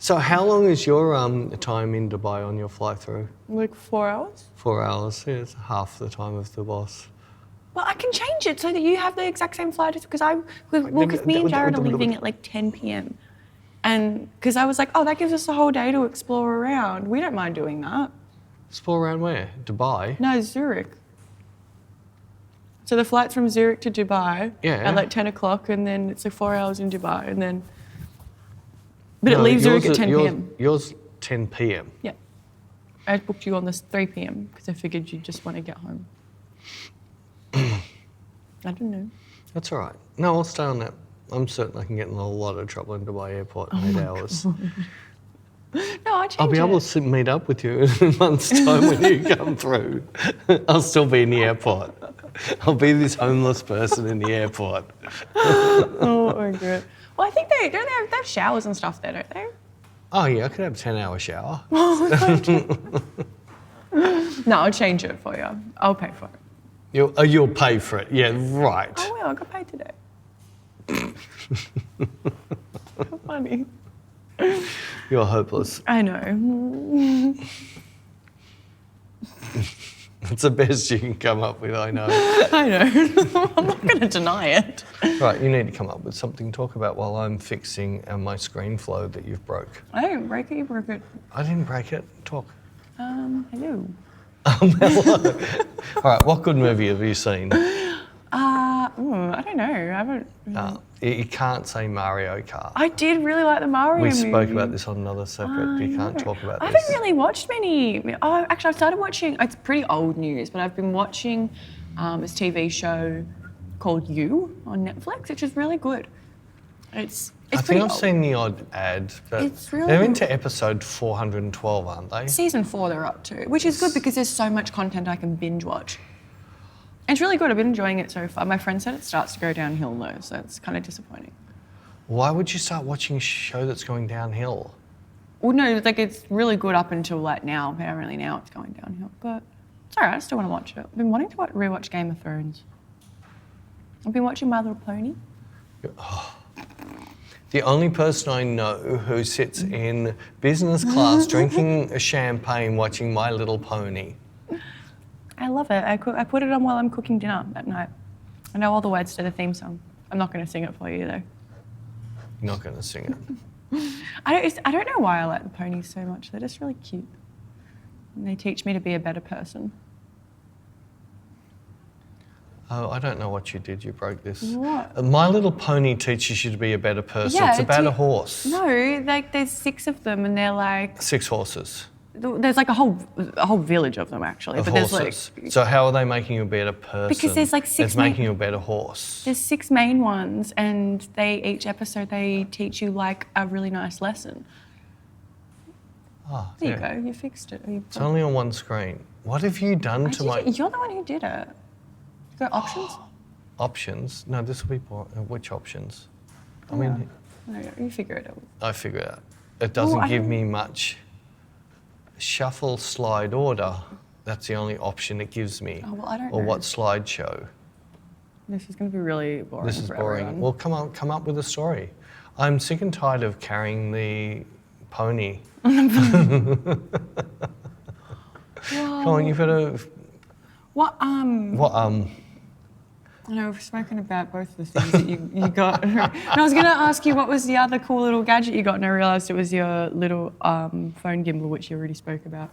So how long is your time in Dubai on your fly through? like 4 hours. 4 hours. Yeah, it's half the time of the boss. change it so that you have the exact same flight as, because me and Jared are leaving at like 10 p.m. And because I was like, oh, that gives us a whole day to explore around. We don't mind doing that. Explore around where? Dubai? No, Zurich. So the flight's from Zurich to Dubai at like 10 o'clock, and then it's like 4 hours in Dubai, and then... But it leaves Zurich at 10 p.m. Yours 10 p.m? Yeah. I booked you on this 3 p.m. because I figured you'd just want to get home. I don't know. That's all right. No, I'll stay on that. I'm certain I can get in a lot of trouble in Dubai Airport in 8 hours. No, I'll be able to meet up with you in a month's time when you come through. I'll still be in the airport. I'll be this homeless person in the airport. Oh my God. Well, I think they have showers and stuff there, don't they? Oh yeah, I could have a 10-hour shower. No, I'll change it for you. I'll pay for it. You'll pay for it. Yeah, right. Oh well, I got paid today. How funny. You're hopeless. I know. It's the best you can come up with, I know. I know. I'm not going to deny it. Right, you need to come up with something to talk about while I'm fixing my screen flow that you've broke. I didn't break it, you broke it. I didn't break it. Talk. Hello. Hello. All right, what good movie have you seen? I don't know. I haven't. You can't say Mario Kart. I did really like the Mario movie. We spoke about this on another separate. You can't talk about this. I haven't really watched many. Oh, actually, I started watching. It's pretty old news, but I've been watching this TV show called You on Netflix, which is really good. It's I think I've seen the odd ad, but it's really they're into episode 412, aren't they? Season 4 they're up to, which is good because there's so much content I can binge watch. It's really good. I've been enjoying it so far. My friend said it starts to go downhill though, so it's kind of disappointing. Why would you start watching a show that's going downhill? Well, no, like it's really good up until like now. Apparently now it's going downhill, but it's alright. I still want to watch it. I've been wanting to rewatch Game of Thrones. I've been watching My Little Pony. Oh. The only person I know who sits in business class drinking a champagne watching My Little Pony. I love it. I put it on while I'm cooking dinner at night. I know all the words to the theme song. I'm not going to sing it for you though. You're not going to sing it. I don't know why I like the ponies so much. They're just really cute. And they teach me to be a better person. Oh, I don't know what you did. You broke this. What? My Little Pony teaches you to be a better person. Yeah, it's about a horse. No, like there's 6 of them and they're like... 6 horses. There's like a whole village of them actually. Of but horses. There's like... So how are they making you a better person? Because there's like 6... It's making you a better horse. There's 6 main ones and each episode they teach you like a really nice lesson. Oh, there you go, you fixed it. It's only on one screen. What have you done to my... You're the one who did it. You got options? Options? No, this will be boring. Which options? I No, mean... No, you figure it out. I figure it out. It doesn't give me much. Shuffle slide order. That's the only option it gives me. Oh, well, I don't or know. what slideshow? This is going to be really boring. This is for boring. everyone. Well, come up with a story. I'm sick and tired of carrying the pony. Come on, you've got to. What I know we've spoken about both the things that you got. And I was going to ask you what was the other cool little gadget you got, and I realised it was your little phone gimbal, which you already spoke about,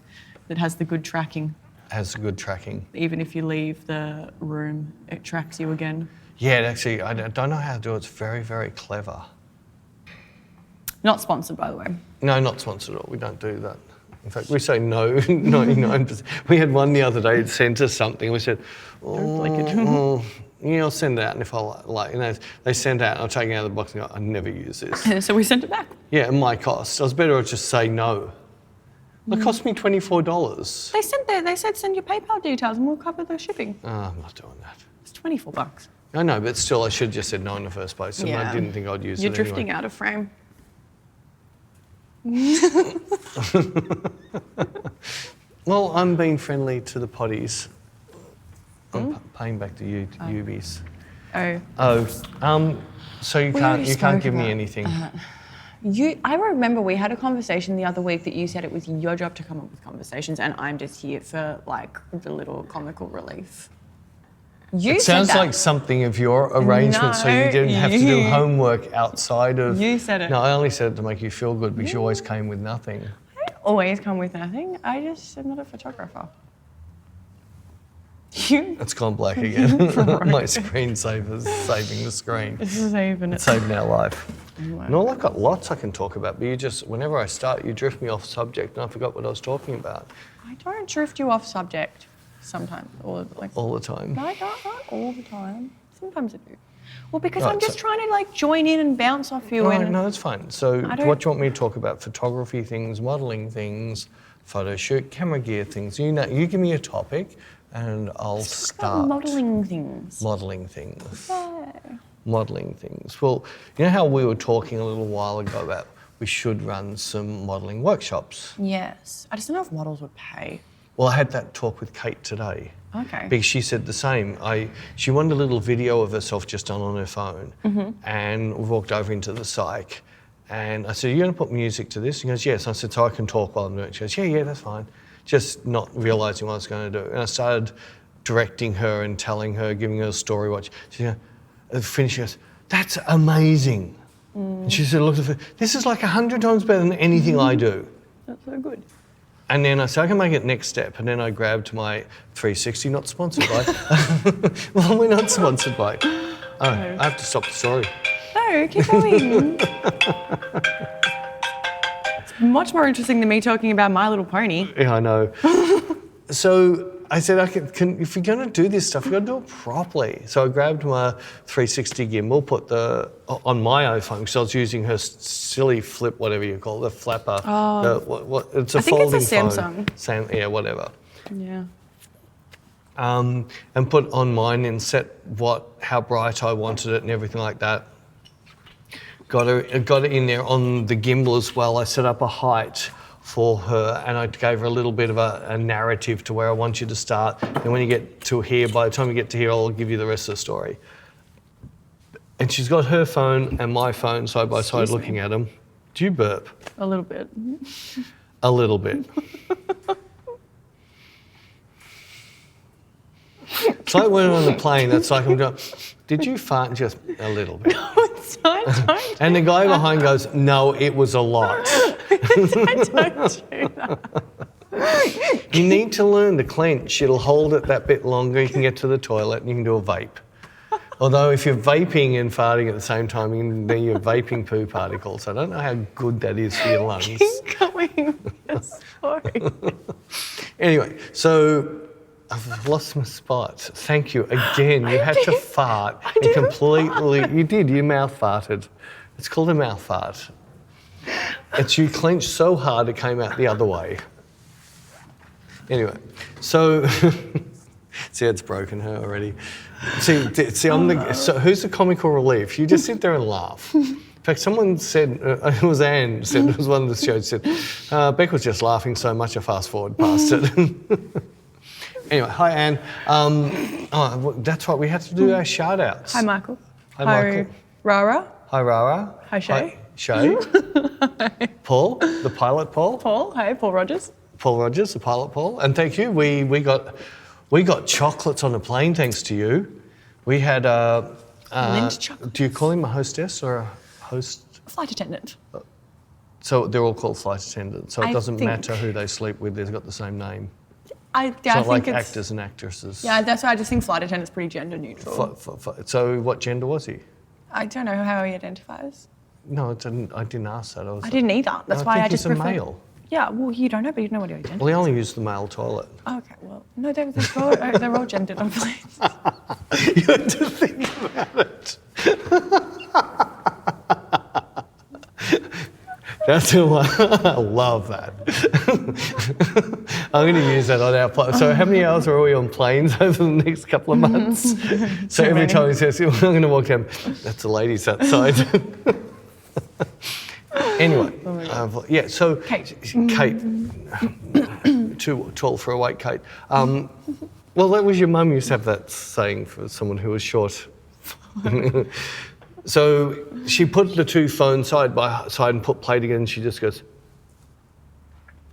that has the good tracking. Has good tracking. Even if you leave the room, it tracks you again. Yeah, actually, I don't know how to do it. It's very, very clever. Not sponsored, by the way. No, not sponsored at all. We don't do that. In fact, we say no 99%. We had one the other day that sent us something. We said, Don't like it. I'll send it out, and if I like, they sent it out, and I'll take it out of the box and go, I never use this. So we sent it back. Yeah, at my cost. I was better off just say no. It cost me $24. They said send your PayPal details and we'll cover the shipping. Oh, I'm not doing that. It's $24. I know, but still, I should have just said no in the first place. And I didn't think I'd use You're it drifting anyway. out of frame. Well, I'm being friendly to the potties. I'm paying back to you, Ubies. So you can't give me anything. I remember we had a conversation the other week that you said it was your job to come up with conversations and I'm just here for like the little comical relief. You It said sounds that. like something of your arrangement, so you didn't have to do homework outside of... You said it. No, I only said it to make you feel good because you always came with nothing. I always come with nothing. I just am not a photographer. You. It's gone black again. My screensaver's saving the screen. This is even. It's saving our life. No, I've got lots I can talk about, but you just, whenever I start, you drift me off subject and I forgot what I was talking about. I don't drift you off subject sometimes. Or like, All the time. No, not all the time. Sometimes I do. Well, because Right, I'm just so- trying to like join in and bounce off you. No, that's fine. So I what don't- do you want me to talk about? Photography things, modelling things, photo shoot, camera gear things. You know, you give me a topic and I'll start. Modelling things. Modelling things. Yeah. Modelling things. Well, you know how we were talking a little while ago about we should run some modelling workshops? Yes. I just don't know if models would pay. Well, I had that talk with Kate today. Okay. Because she said the same. She wanted a little video of herself just done on her phone, and we walked over into the psych, and I said, "Are you going to put music to this?" She goes, "Yes." I said, "So I can talk while I'm doing it." She goes, "Yeah, that's fine." Just not realising what I was going to do, and I started directing her and telling her, giving her a story. She finished. She goes, "That's amazing." And she said, "Look, this is like 100 times better than anything I do." That's so good. And then I said, I can make it next step. And then I grabbed my 360, not sponsored by. Well, we're not sponsored by. Oh, I have to stop the story. No, keep going. It's much more interesting than me talking about My Little Pony. Yeah, I know. So I said, if you're going to do this stuff, you've got to do it properly. So I grabbed my 360 gimbal, put on my iPhone, because I was using her silly flip, whatever you call it, the flapper. Oh. It's a I think folding it's a Samsung. phone. Yeah, whatever. Yeah. And put on mine and set how bright I wanted it and everything like that. Got it in there on the gimbal as well. I set up a height for her, and I gave her a little bit of a narrative to where I want you to start. And when you get to here, by the time you get to here, I'll give you the rest of the story. And she's got her phone and my phone side by side looking at them. Do you burp? A little bit. A little bit. It's like when I'm on the plane, that's like I'm going, did you fart? Just a little bit. Don't. And the guy behind goes, no, it was a lot. Don't do that. You need to learn to clench. It'll hold it that bit longer. You can get to the toilet and you can do a vape. Although if you're vaping and farting at the same time, then you're vaping poo particles. I don't know how good that is for your lungs. Keep going. Sorry. Anyway, so I've lost my spot. Thank you again. You had to fart and completely. You did. You mouth farted. It's called a mouth fart. You clenched so hard it came out the other way. Anyway, so see, it's broken her already. See, so who's the comical relief? You just sit there and laugh. In fact, someone said, it was Anne, said, it was one of the shows, said, Bec was just laughing so much I fast forward past it. Anyway, hi Anne. That's right, we had to do our shout outs. Hi, Michael. Hi, Michael. Rara. Hi, Rara. Hi, Shay. Shay. Paul, the pilot Paul. Paul. Hi, Paul Rogers. Paul Rogers, the pilot Paul. And thank you. We got chocolates on the plane thanks to you. We had Mint chocolate. do you call him a hostess or a host? Flight attendant. So they're all called flight attendants. So it I doesn't think- matter who they sleep with, they've got the same name. I It's not think like it's actors and actresses. Yeah, that's why I just think flight attendant's pretty gender neutral. So what gender was he? I don't know how he identifies. No, I didn't ask that. I didn't either. That's why I think just he's a prefer. male. Yeah, well, you don't know, but you know what he identifies. Well, he only used the male toilet. Okay, well, no, they're all gendered on planes. You had to think about it. That's I love that. I'm going to use that on our plane. So how many hours are we on planes over the next couple of months? So every many. time he says, I'm going to walk down, that's the ladies outside. Anyway, yeah, so Kate. too tall for a weight, Kate. Well, that was your mum used to have that saying for someone who was short. So she put the two phones side by side and put play together and she just goes,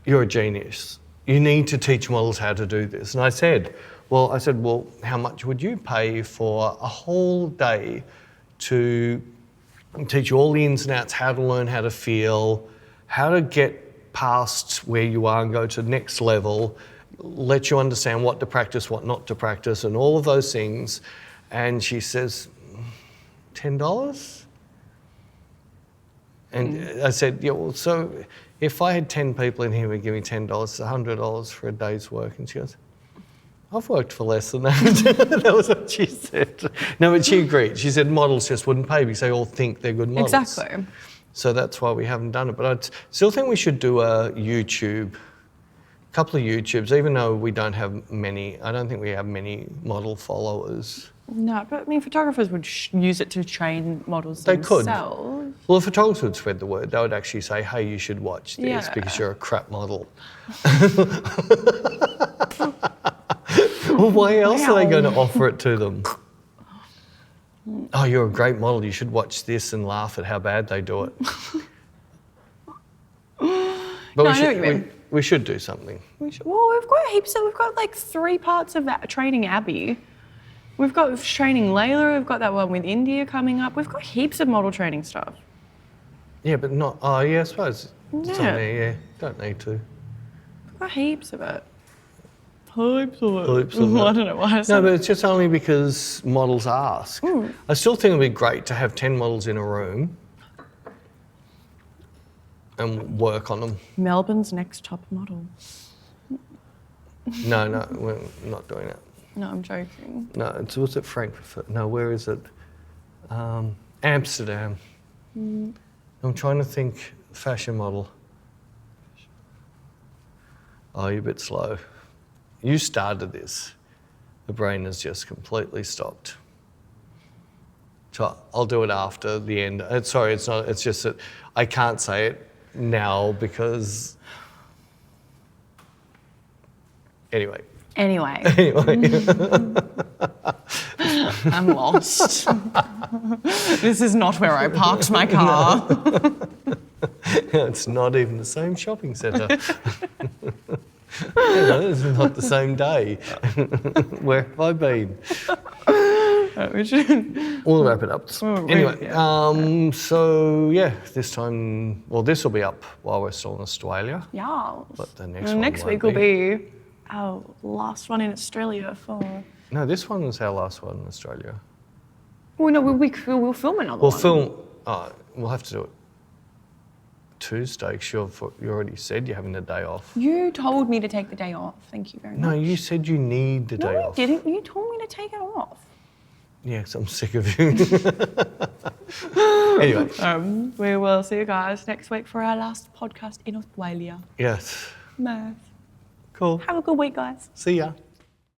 you're a genius. you need to teach models how to do this. And I said, well, how much would you pay for a whole day to teach you all the ins and outs, how to learn how to feel, how to get past where you are and go to the next level, let you understand what to practice, what not to practice, and all of those things. And she says, $10? And I said, yeah, well, so if I had 10 people in here who would give me $10, it's $100 for a day's work. And she goes, I've worked for less than that. That was what she said. No, but she agreed. She said models just wouldn't pay because they all think they're good models. Exactly. So that's why we haven't done it. But I still think we should do a couple of YouTubes, even though we don't have many. I don't think we have many model followers. No, but I mean, photographers would use it to train models They themselves. could. Well, the photographers would spread the word. They would actually say, hey, you should watch this because you're a crap model. Well, why else are they going to offer it to them? Oh, you're a great model. You should watch this and laugh at how bad they do it. But I know what you mean. We should do something. Well, we've got heaps of, we've got like 3 parts of that training Abby. We've got training Layla, we've got that one with India coming up. We've got heaps of model training stuff. Yeah, but not, I suppose it's on Yeah. there, yeah. Don't need to. We've got heaps of it. Heaps of it. Heaps of I it. don't know why I No, said but it's just only because models ask. I still think it would be great to have 10 models in a room and work on them. Melbourne's next top model. No, we're not doing it. No, I'm joking. No, was it Frankfurt? No, where is it? Amsterdam. I'm trying to think fashion model. Oh, you're a bit slow. You started this. The brain has just completely stopped. So I'll do it after the end. Sorry, it's not. It's just that I can't say it now because. Anyway. Anyway, I'm lost. This is not where I parked my car. It's not even the same shopping centre. This is not the same day. Where have I been? We should. We'll wrap it up. Anyway, so yeah, this will be up while we're still in Australia. Yeah. But the next week will be our last one in Australia for. No, this one was our last one in Australia. Well, no, we'll film another one. We'll have to do it Tuesday. You already said you're having the day off. You told me to take the day off. Thank you very much. No, you said you need the day off. No, I didn't. You told me to take it off. Yeah, 'cause I'm sick of you. Anyway. We will see you guys next week for our last podcast in Australia. Yes. Nice. Cool. Have a good week, guys. See ya.